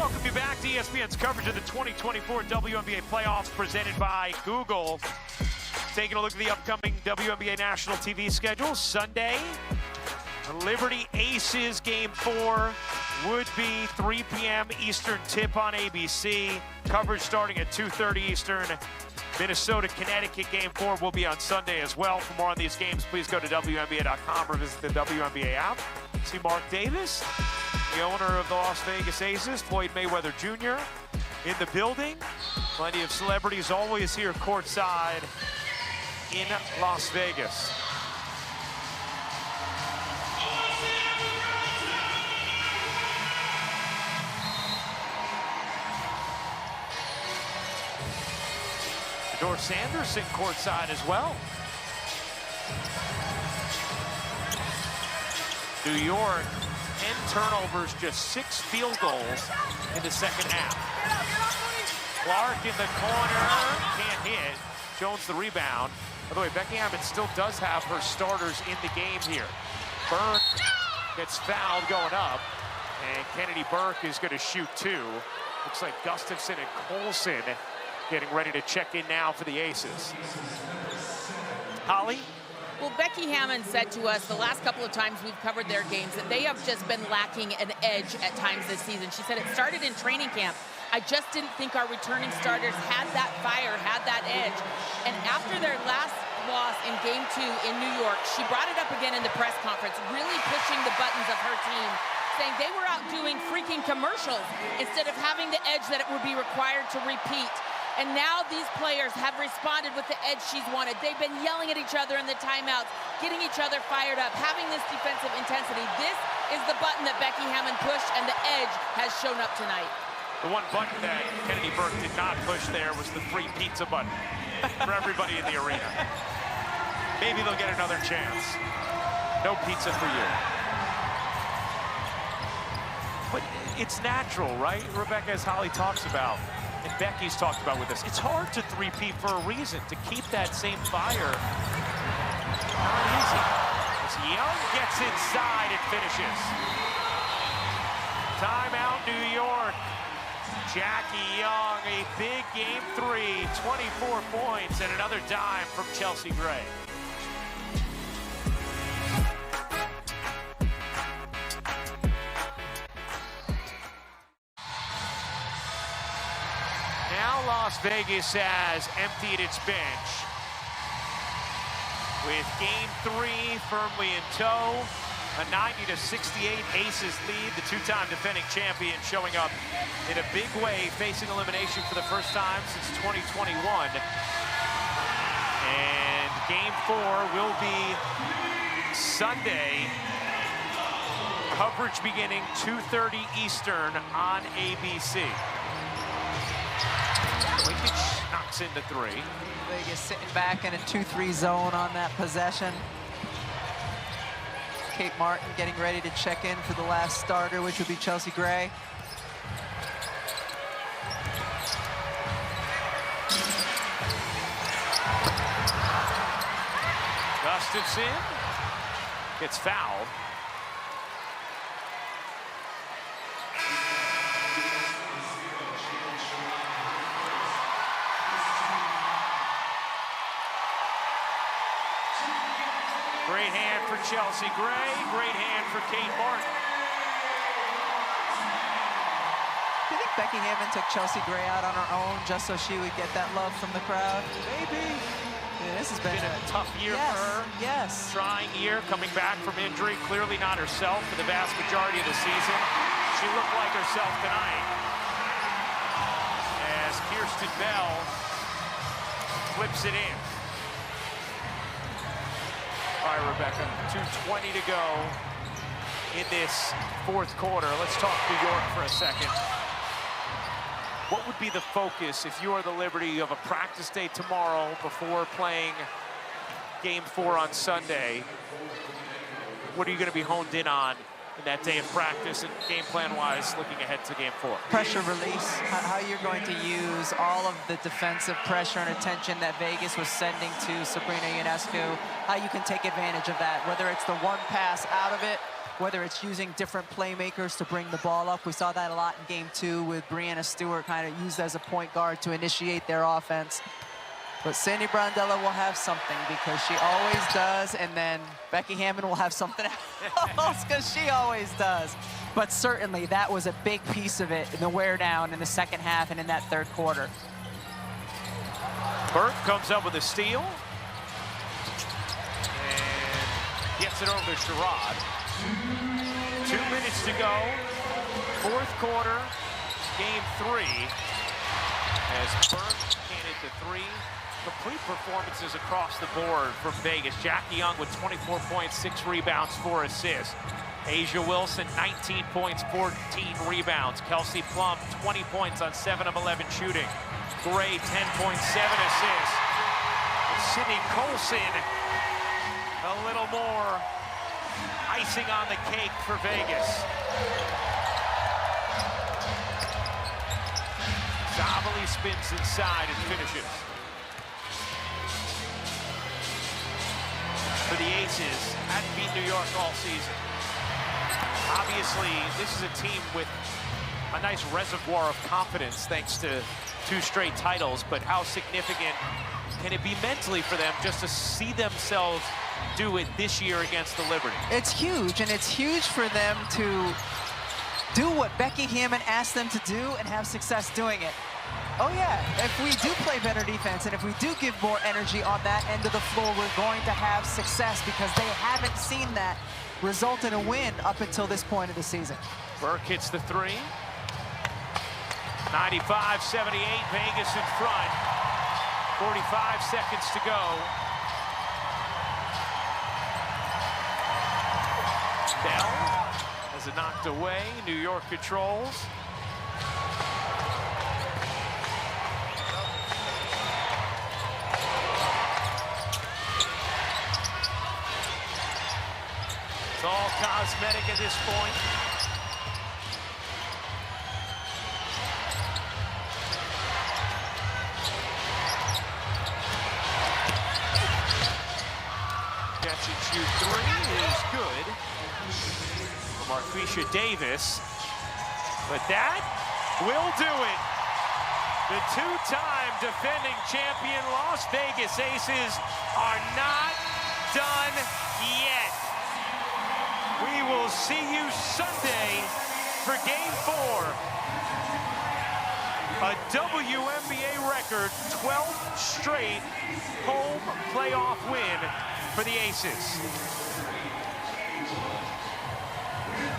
welcome you back to ESPN's coverage of the 2024 WNBA playoffs presented by Google. Taking a look at the upcoming WNBA national TV schedule. Sunday, Liberty Aces Game 4 would be 3 p.m. Eastern tip on ABC. Coverage starting at 2:30 Eastern. Minnesota, Connecticut Game 4 will be on Sunday as well. For more on these games, please go to WNBA.com or visit the WNBA app. See Mark Davis, the owner of the Las Vegas Aces, Floyd Mayweather Jr. in the building. Plenty of celebrities always here courtside in Las Vegas. Doris Sanderson courtside as well. New York, 10 turnovers, just 6 field goals in the second half. Clark in the corner, can't hit. Jones the rebound. By the way, Becky Hammond still does have her starters in the game here. Burke gets fouled going up, and Kennedy Burke is going to shoot 2. Looks like Gustafson and Colson getting ready to check in now for the Aces. Holly? Well, Becky Hammond said to us the last couple of times we've covered their games that they have just been lacking an edge at times this season. She said it started in training camp. I just didn't think our returning starters had that fire, had that edge. And after their last loss in Game 2 in New York, she brought it up again in the press conference, really pushing the buttons of her team, saying they were out doing freaking commercials instead of having the edge that it would be required to repeat. And now these players have responded with the edge she's wanted. They've been yelling at each other in the timeouts, getting each other fired up, having this defensive intensity. This is the button that Becky Hammond pushed, and the edge has shown up tonight. The one button that Kennedy Burke did not push there was the free pizza button for everybody in the arena. Maybe they'll get another chance. No pizza for you. But it's natural, right, Rebecca, as Holly talks about, and Becky's talked about with us. It's hard to three-peat for a reason, to keep that same fire. Not easy. As Young gets inside and finishes. Timeout, New York. Jackie Young, a big Game 3, 24 points and another dime from Chelsea Gray. Now Las Vegas has emptied its bench with Game 3 firmly in tow. A 90-68 Aces lead, the two-time defending champion showing up in a big way, facing elimination for the first time since 2021. And Game 4 will be Sunday. Coverage beginning 2:30 Eastern on ABC. Wickich knocks into 3. Vegas sitting back in a 2-3 zone on that possession. Kate Martin getting ready to check in for the last starter, which would be Chelsea Gray. Gustafson gets fouled. Great hand for Chelsea Gray, great hand for Kate Martin. Do you think Becky Hammond took Chelsea Gray out on her own just so she would get that love from the crowd? Maybe. Yeah, this has been a tough year for her. Yes. Trying year, coming back from injury, clearly not herself for the vast majority of the season. She looked like herself tonight as Kirsten Bell flips it in. All right, Rebecca, 2:20 to go in this fourth quarter. Let's talk New York for a second. What would be the focus if you are the Liberty of a practice day tomorrow before playing Game 4 on Sunday? What are you going to be honed in on in that day of practice and game plan-wise looking ahead to Game 4? Pressure release, how you're going to use all of the defensive pressure and attention that Vegas was sending to Sabrina Ionescu, how you can take advantage of that, whether it's the one pass out of it whether it's using different playmakers to bring the ball up. We saw that a lot in game 2 with Breanna Stewart kind of used as a point guard to initiate their offense. But Sandy Brandella will have something because she always does, and then Becky Hammon will have something else because she always does. But certainly that was a big piece of it in the wear down in the second half and in that third quarter. Burke comes up with a steal and gets it over to Sherrod. 2 minutes to go, fourth quarter, game 3. As Burke can hit the 3. Complete performances across the board from Vegas. Jackie Young with 24 points, 6 rebounds, 4 assists. Asia Wilson, 19 points, 14 rebounds. Kelsey Plum, 20 points on 7 of 11 shooting. Gray, 10.7 assists. Sydney Colson, a little more icing on the cake for Vegas. Zavali spins inside and finishes. For the Aces, hadn't beat New York all season. Obviously, this is a team with a nice reservoir of confidence thanks to 2 straight titles, but how significant can it be mentally for them just to see themselves do it this year against the Liberty? It's huge, and it's huge for them to do what Becky Hammon asked them to do and have success doing it. Oh yeah, if we do play better defense and if we do give more energy on that end of the floor, we're going to have success because they haven't seen that result in a win up until this point of the season. Burke hits the 3. 95-78, Vegas in front. 45 seconds to go. Bell has it knocked away. New York controls. It's all cosmetic at this point. Catch and shoot 3 is good for Marquisha Davis, but that will do it. The 2-time defending champion Las Vegas Aces are not done yet. We will see you Sunday for Game 4. A WNBA record 12th straight home playoff win for the Aces.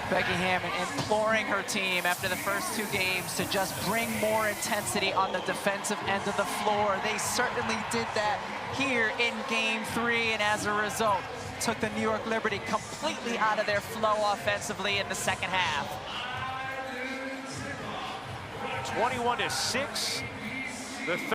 Becky Hammon imploring her team after the first 2 games to just bring more intensity on the defensive end of the floor. They certainly did that here in Game 3, and as a result, took the New York Liberty completely out of their flow offensively in the second half. 21-6. The